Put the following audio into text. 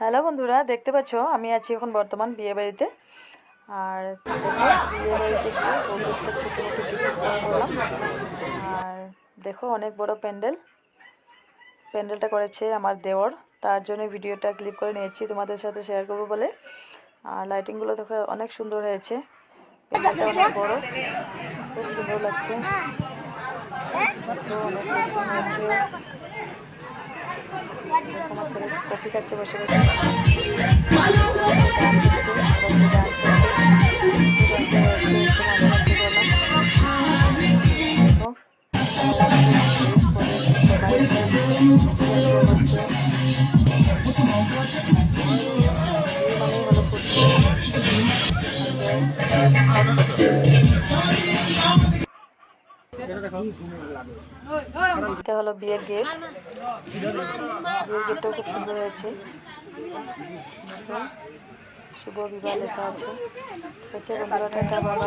Hello বন্ধুরা, দেখতে পাচ্ছ আমি আছি এখন বর্তমান বিয়ে বাড়িতে। আর বিয়ে বাড়িতে গিয়ে বন্ধুদের ছোটো মোটো কিছু করলাম। আর দেখো অনেক বড় প্যান্ডেলটা করেছে আমার দেওর, তার জন্য ভিডিওটা ক্লিপ করে নিয়েছি তোমাদের সাথে শেয়ার করবো বলে। আর লাইটিংগুলো দেখো অনেক সুন্দর হয়েছে, প্যান্ডেলটা অনেক বড়, খুব সুন্দর লাগছে। অনেক লোকজন হয়েছে, আমার ছেলে কফি খাচ্ছে বসে বসে, এটা হলো বিয়ের গেট। বিয়ের গেটটাও খুব সুন্দর হয়েছে, শুভ বিবাহ লেখা আছে। বন্ধুরা টাটা, বাবা।